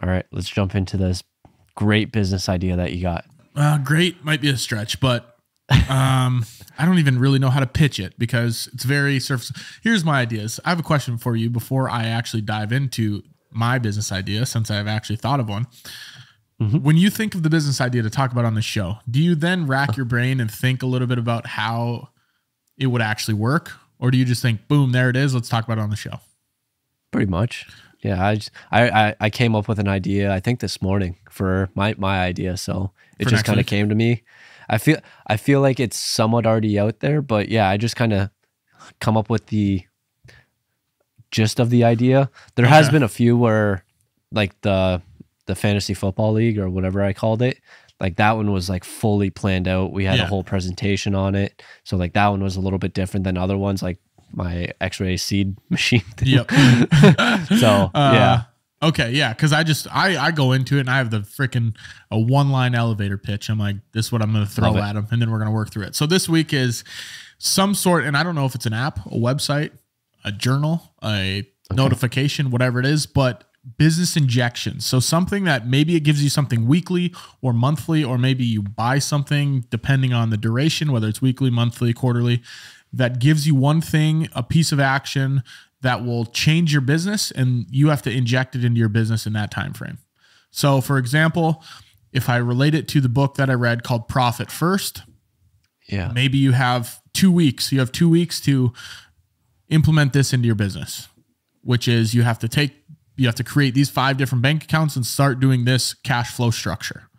All right, let's jump into this great business idea that you got. Great might be a stretch, but I don't even really know how to pitch it because it's very surface. Here's my ideas. I have a question for you before I actually dive into my business idea, since I've actually thought of one. When you think of the business idea to talk about on the show, do you then rack your brain and think a little bit about how it would actually work? Or do you just think, boom, there it is, let's talk about it on the show? Pretty much. Yeah, I came up with an idea, I think this morning for my idea. So it just kind of came to me. I feel like it's somewhat already out there, but yeah, I just kind of come up with the gist of the idea. There has been a few where like the fantasy football league or whatever I called it, like that one was like fully planned out. We had a whole presentation on it. So like that one was a little bit different than other ones, like my X-ray seed machine thing. Yep. So yeah. Okay, yeah, because I go into it and I have the freaking a one-line elevator pitch. I'm like, this is what I'm going to throw at them, and then we're going to work through it. So this week is some sort, and I don't know if it's an app, a website, a journal, a notification, whatever it is, but business injections. So something that maybe it gives you something weekly or monthly, or maybe you buy something depending on the duration, whether it's weekly, monthly, quarterly, that gives you one thing, a piece of action that will change your business, and you have to inject it into your business in that time frame. So for example, if I relate it to the book that I read called Profit First, maybe you have 2 weeks. You have 2 weeks to implement this into your business, which is you have to create these 5 different bank accounts and start doing this cash flow structure.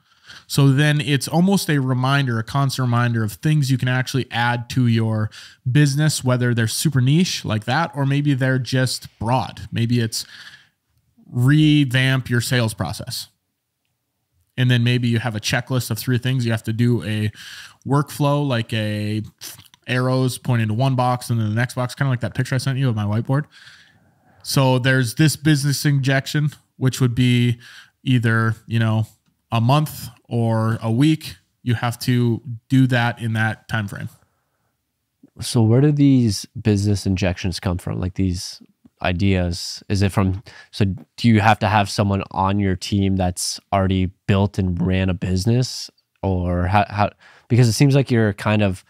So then it's almost a reminder, a constant reminder of things you can actually add to your business, whether they're super niche like that, or maybe they're just broad. Maybe it's revamp your sales process. And then maybe you have a checklist of 3 things. You have to do a workflow, like arrows pointing to one box and then the next box, kind of like that picture I sent you of my whiteboard. So there's this business injection, which would be either, a month or a week. You have to do that in that time frame. So where do these business injections come from? Like these ideas, is it from, so do you have to have someone on your team that's already built and ran a business, or how because it seems like you're kind of,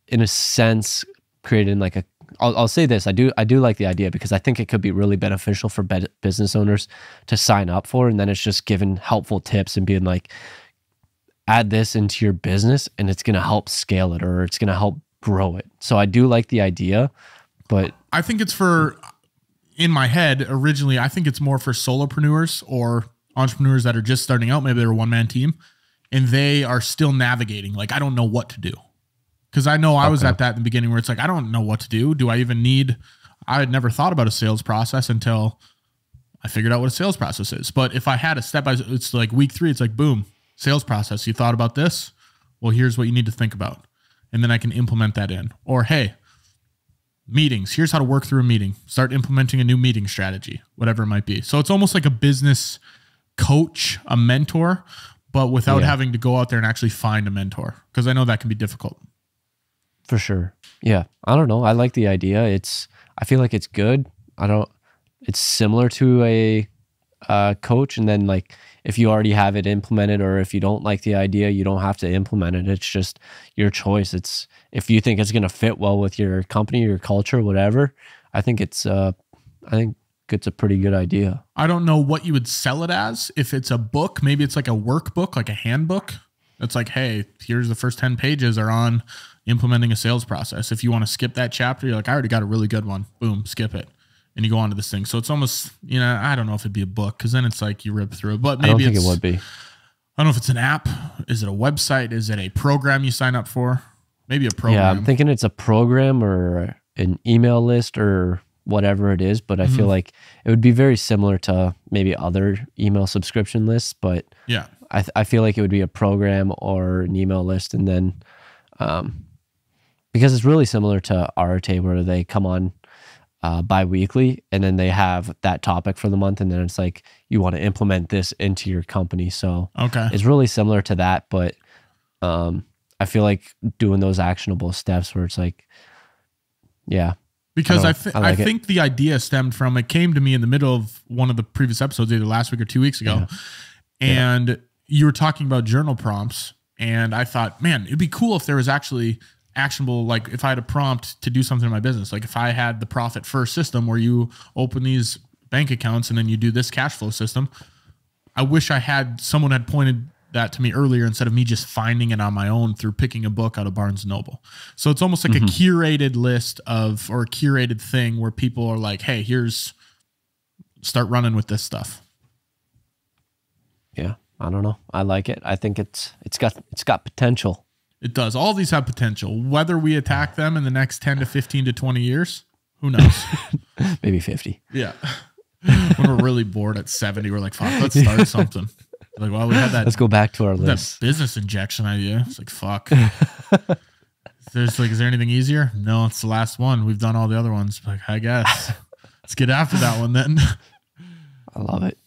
in a sense, creating like a, I'll say this, I do like the idea because I think it could be really beneficial for business owners to sign up for, and then it's just giving helpful tips and being like, add this into your business and it's going to help scale it, or it's going to help grow it. So I do like the idea, but I think it's for, in my head originally, I think it's more for solopreneurs or entrepreneurs that are just starting out. Maybe they're a one-man team and they are still navigating. Like, I don't know what to do. Because I know I was at that in the beginning where it's like, I don't know what to do. Do I even need, I had never thought about a sales process until I figured out what a sales process is. But if I had a step by, it's like week 3, it's like, boom, sales process. You thought about this? Well, here's what you need to think about. And then I can implement that in. Or, hey, meetings, here's how to work through a meeting. Start implementing a new meeting strategy, whatever it might be. So it's almost like a business coach, a mentor, but without having to go out there and actually find a mentor. Because I know that can be difficult. For sure. Yeah. I don't know. I like the idea. I feel like it's good. It's similar to a coach. And then like, if you already have it implemented, or if you don't like the idea, you don't have to implement it. It's just your choice. It's, if you think it's going to fit well with your company, your culture, whatever, I think it's a pretty good idea. I don't know what you would sell it as. If it's a book, maybe it's like a workbook, like a handbook. It's like, hey, here's the first 10 pages are on implementing a sales process. If you want to skip that chapter, you're like, I already got a really good one. Boom, skip it. And you go on to this thing. So it's almost, I don't know if it'd be a book, because then it's like you rip through it. But maybe I don't think it would be. I don't know if it's an app. Is it a website? Is it a program you sign up for? Maybe a program. Yeah, I'm thinking it's a program or an email list or whatever it is. But I feel like it would be very similar to maybe other email subscription lists. But yeah, I feel like it would be a program or an email list. And then because it's really similar to Arte, where they come on bi-weekly, and then they have that topic for the month, and then it's like, you want to implement this into your company. So it's really similar to that, but I feel like doing those actionable steps where it's like, yeah, Because I like think the idea stemmed from, it came to me in the middle of one of the previous episodes, either last week or 2 weeks ago. Yeah. And you were talking about journal prompts. And I thought, man, it'd be cool if there was actually actionable, like if I had a prompt to do something in my business, like if I had the profit first system where you open these bank accounts and then you do this cash flow system. I wish I had someone had pointed that to me earlier instead of me just finding it on my own through picking a book out of Barnes & Noble. So it's almost like a curated list of, or a curated thing where people are like, hey, start running with this stuff. Yeah. I don't know. I like it. I think it's got potential. It does. All these have potential. Whether we attack them in the next 10 to 15 to 20 years, who knows? Maybe 50. Yeah. When we're really bored at 70, we're like, fuck, let's start something. Like, well, we had that. Let's go back to our list. That business injection idea. It's like, fuck. Is there anything easier? No, it's the last one. We've done all the other ones. Like, I guess. Let's get after that one then. I love it.